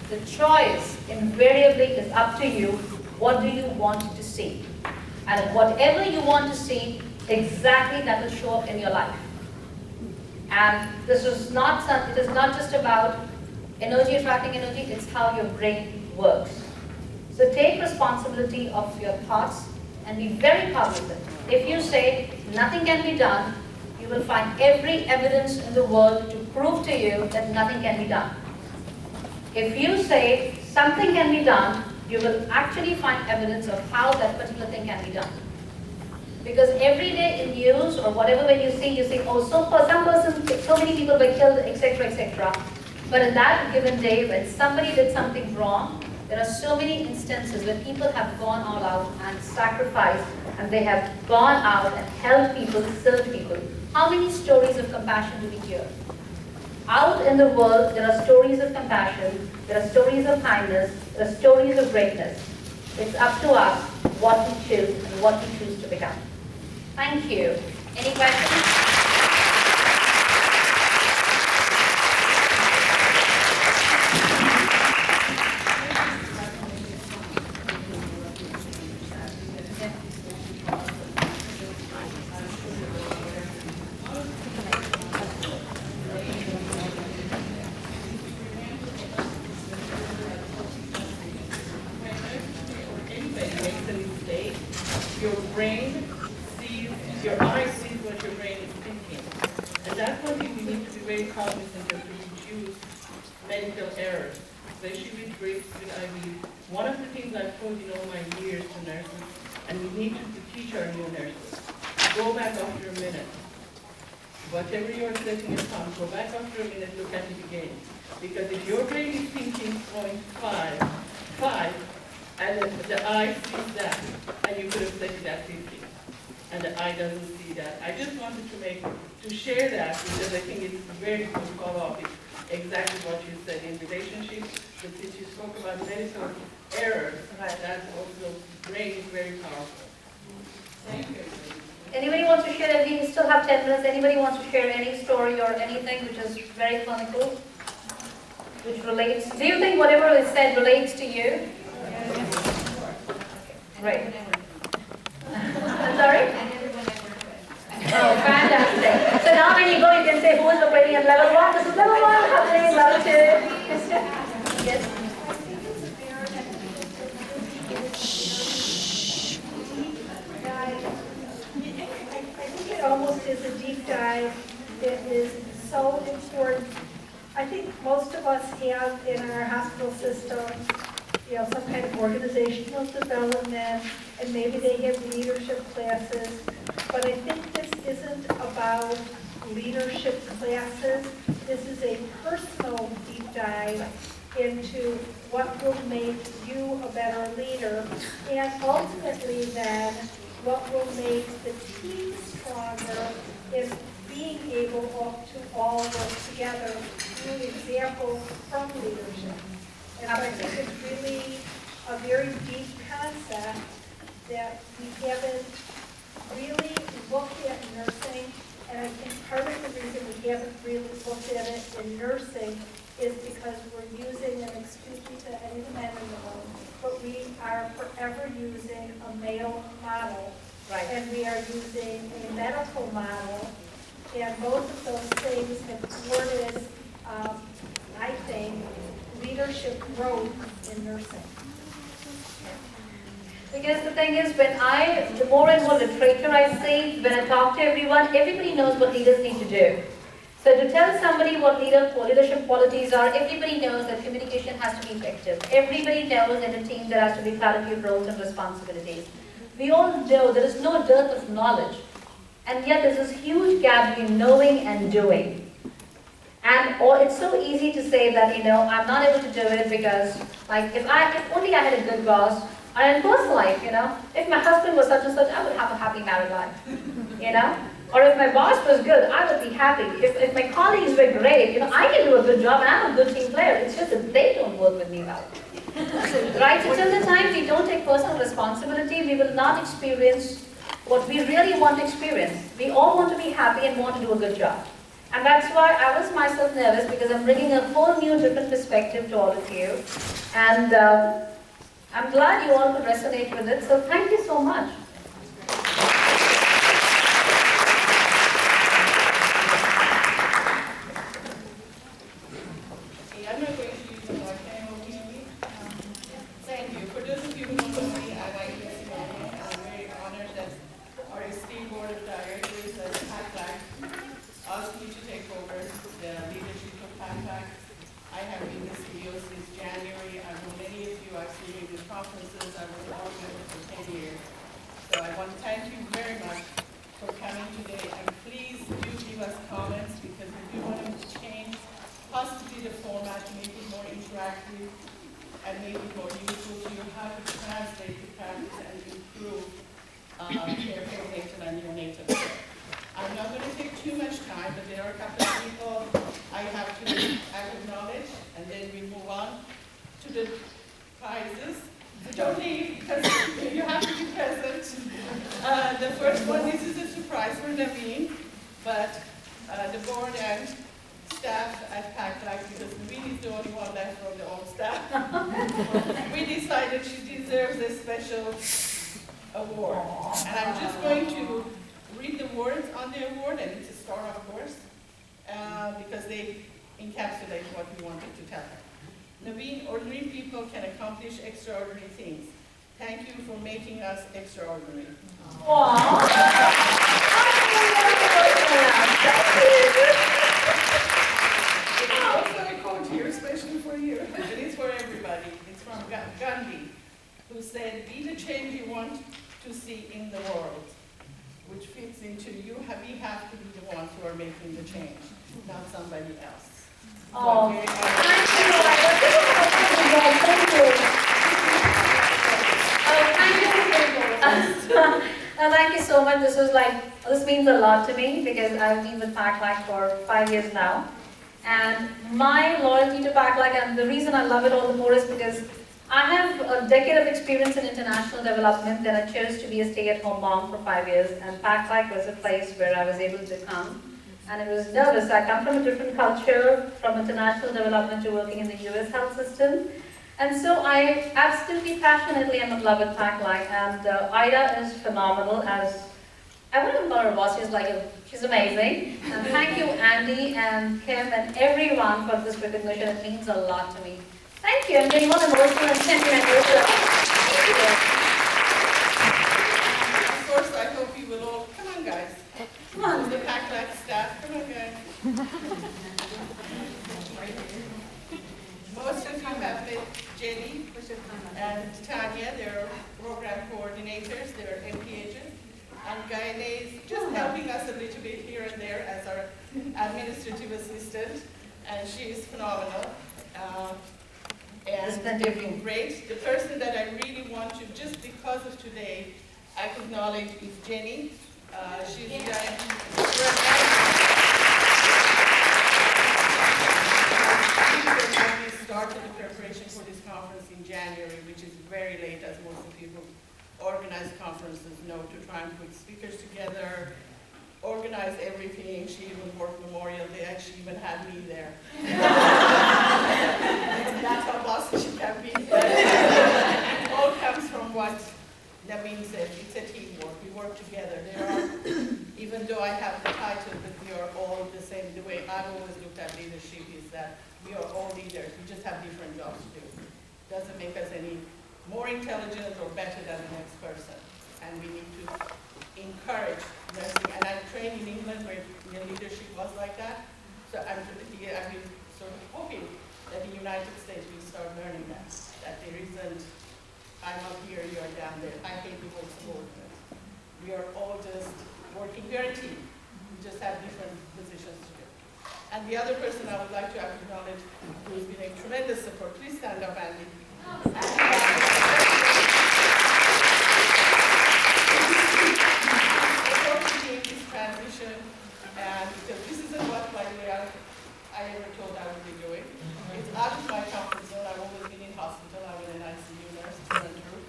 The choice invariably is up to you. What do you want to see? And whatever you want to see, exactly that will show up in your life. And this is not, it is not just about energy attracting energy, it's how your brain works. So take responsibility of your thoughts and be very cognizant. If you say nothing can be done, you will find every evidence in the world to prove to you that nothing can be done. If you say something can be done, you will actually find evidence of how that particular thing can be done. Because every day in news or whatever when you see, oh, so for some person, so many people were killed, etc., etc. But in that given day, when somebody did something wrong, there are so many instances where people have gone all out and sacrificed, and they have gone out and helped people, served people. How many stories of compassion do we hear? Out in the world, there are stories of compassion, there are stories of kindness, there are stories of greatness. It's up to us what we choose and what we choose to become. Thank you. Any questions? Your brain sees, your eye sees what your brain is thinking. And that's one thing we need to be very cognizant of to reduce medical errors, especially with breaks with IV. One of the things I've told in all my years to nurses, and we need to teach our new nurses, go back after a minute. Whatever you're setting in time, go back after a minute, look at it again. Because if your brain is thinking 0.5, and the eye sees that, and you could have set it at 50, and the eye doesn't see that. I just wanted to share that because I think it's very good follow-up. It's exactly what you said in relationships, but since you spoke about medical errors, that's also brain is very powerful. Thank you. Anybody wants to share? We still have 10 minutes. Anybody wants to share any story or anything which is very clinical, which relates? Do you think whatever is said relates to you? Right. I'm sorry? Oh, fantastic. So now when you go, you can say who is operating at level 1. This is level 1, happening, level 2. Yes? I think it almost is a deep dive that is so important. I think most of us have in our hospital system, some kind of organizational development, and maybe they have leadership classes. But I think this isn't about leadership classes. This is a personal deep dive into what will make you a better leader, and ultimately then, what will make the team stronger is being able to all work together through examples from leadership. And I think it's really a very deep concept that we haven't really looked at in nursing. And I think part of the reason we haven't really looked at it in nursing is because we're using, and excuse me to any of the men in the room, but we are forever using a male model. Right. And we are using a medical model. And both of those things have thwarted, I think, leadership growth in nursing. Because the thing is, the more and more literature I see, when I talk to everyone, everybody knows what leaders need to do. So to tell somebody what leadership qualities are, everybody knows that communication has to be effective. Everybody knows in a team there has to be clarity of roles and responsibilities. We all know there is no dearth of knowledge. And yet there's this huge gap between knowing and doing. And it's so easy to say that, I'm not able to do it because, like, if only I had a good boss, and in personal life, if my husband was such and such, I would have a happy married life, Or if my boss was good, I would be happy. If my colleagues were great, I can do a good job and I'm a good team player. It's just that they don't work with me well. Right? So till the time we don't take personal responsibility, we will not experience what we really want to experience. We all want to be happy and want to do a good job. And that's why I was myself nervous, because I'm bringing a whole new different perspective to all of you. And I'm glad you all could resonate with it. So thank you so much. I'm not going to use the more time of me. Thank you. For those of you who don't know me, I'm Agnes Simone. I'm very honored that our esteemed board of directors at PACLAC asked me to take over the leadership of PACLAC. I have been the CEO since January. I know many of you are seeing these conferences. I was a board member for 10 years. So I want to thank you very much for coming today. And please do give us comments, because we do want to change possibly the format to make it more interactive and make it more useful to you, how to translate the practice and improve care, perinatal and neonatal care. I'm not going to take too much time, but there are a couple of people I have to acknowledge, and then we move on to the prizes. So don't leave, because you have to be present. The first one, this is a surprise for Naveen, but the board and staff at PACLAC, because Naveen is the only one left from the old staff, we decided she deserves a special award. And I'm just going to read the words on the award, and it's a star, of course, because they encapsulate what we wanted to tell her. Naveen, ordinary people can accomplish extraordinary things. Thank you for making us extraordinary. Also a quote here, especially for you. It is for everybody. It's from Gandhi, who said, "Be the change you want to see in the world," which fits into we have to be the ones who are making the change, not somebody else. Oh, So, thank you so much. This means a lot to me, because I've been with PACLAC for 5 years now. And my loyalty to PACLAC, and the reason I love it all the more, is because I have a decade of experience in international development, and I chose to be a stay-at-home mom for 5 years, and PACLAC was a place where I was able to come. And I was nervous. I come from a different culture, from international development to working in the US health system. And so I absolutely passionately am in love with PACLAC, and Ida is phenomenal. I wouldn't call her boss, she's amazing. And thank you, Andy and Kim and everyone, for this recognition. It means a lot to me. Thank you. I'm getting more emotional and sentimental. of course, I hope you will all, come on guys. Come on. The PACLAC staff, come on guys. Most of you have met Jenny and Tanya. They're program coordinators, they're MP agents. And Gaile is just helping us a little bit here and there as our administrative assistant. And she is phenomenal. And they've been great. The person that I really want to, just because of today, I acknowledge is Jenny. She's we started the preparation for this conference in January, which is very late, as most of the people who organize conferences know, to try and put speakers together, organize everything. She even worked Memorial Day, she even had me there. That's how bossy she can be. It all comes from what Naveen said. It's a teamwork. We work together. Even though I have the title, but we are all the same. The way I've always looked at leadership is that we are all leaders. We just have different jobs to do. Doesn't make us any more intelligent or better than the next person. And we need to encourage nursing. And I'm trained in England where leadership was like that. So I've been sort of hoping that the United States will start learning that there isn't, I'm up here, you're down there. I hate the whole subordinate. We are all just working, we are a team. We just have different positions to do. And the other person I would like to acknowledge who has been a tremendous support, please stand up, Andy. Supporting this transition, and because this isn't what, by the way, I ever told I would be doing. It's out of my comfort zone. I've always been in hospital. I'm an ICU nurse through and through.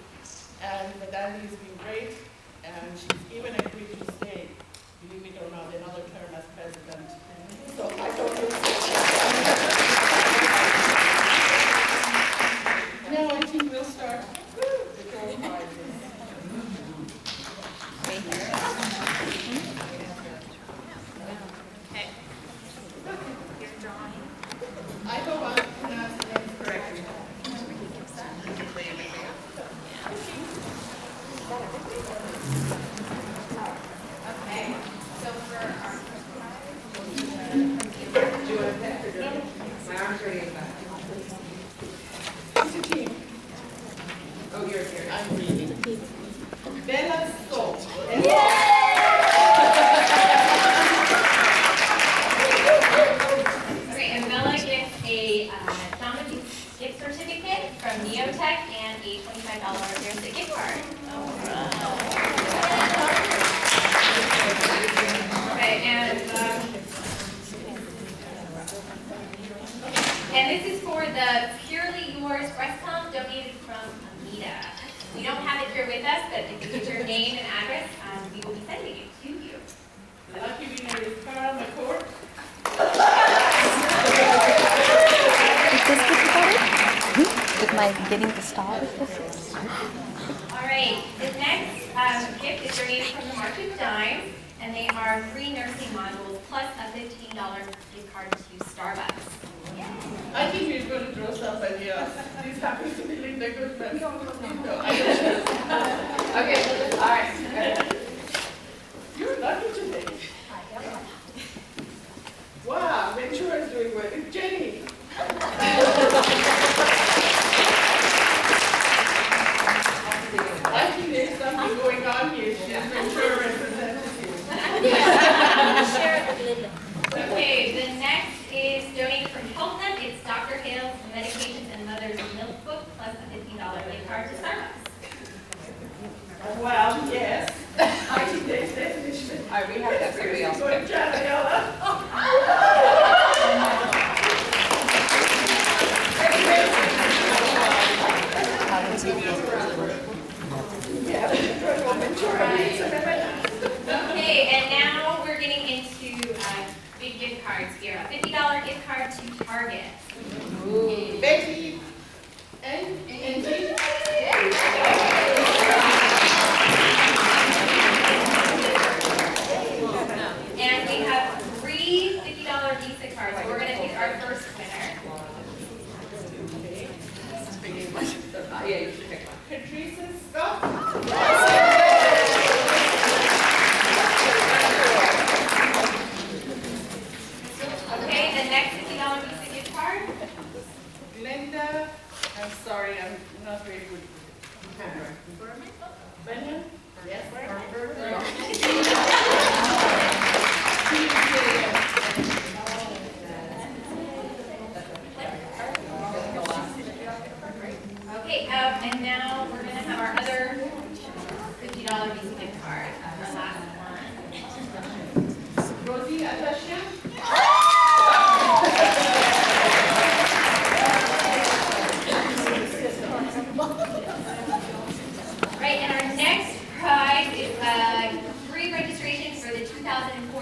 And Dandy has been great, and she's even agreed to stay, believe it or not, another term as president. So I don't know. Now I think we'll start the door prizes. I hope I pronounced the names correctly. Okay, so for our Do you want to pick or do you? My arm's already in back. It's a team. Oh, you're here. I'm reading. Bella Soul. Okay, and Bella gets a Donna gift certificate from Neotech and a $25 gift card. Okay, and this is for the Purely Yours breast pump donated from Amita. We don't have it here with us, but if you give your name and address, we will be sending it to you. The lucky winner is Carl McCourt. With my getting the star with this? All right, the next gift is donated from the March of Dimes, and they are 3 nursing modules plus a $15 gift card to Starbucks. I think we're going to throw somebody else. This happens to be Linda Goodman. No, I don't. Okay, all right. You're lucky today. Wow, Ventura is doing well. It's Jenny. I think there's something going on here. She's Ventura representative. Okay, the next is donated from HealthNet. It's Dr. Hale's Medications and Mother's Milk Book plus a $15 gift card to Starbucks. Well, yes. I think there's definition. All right, we have that for everybody else. Going to Janayella. Okay, and now we're getting into big gift cards here. A $50 gift card to Target. Becky and Jean. And we have 3 $50 Visa cards. So we're going to pick our first winner. Yeah, you should pick one. Patricia Scott. Okay, the next $50 Visa gift card. Glenda, I'm sorry, I'm not very good with handwriting. Berman? Yes, Okay, and now we're going to have our other $50 Visa gift card. Our last one. Rosie Atasha. Right, and our next prize is free registration for the 2004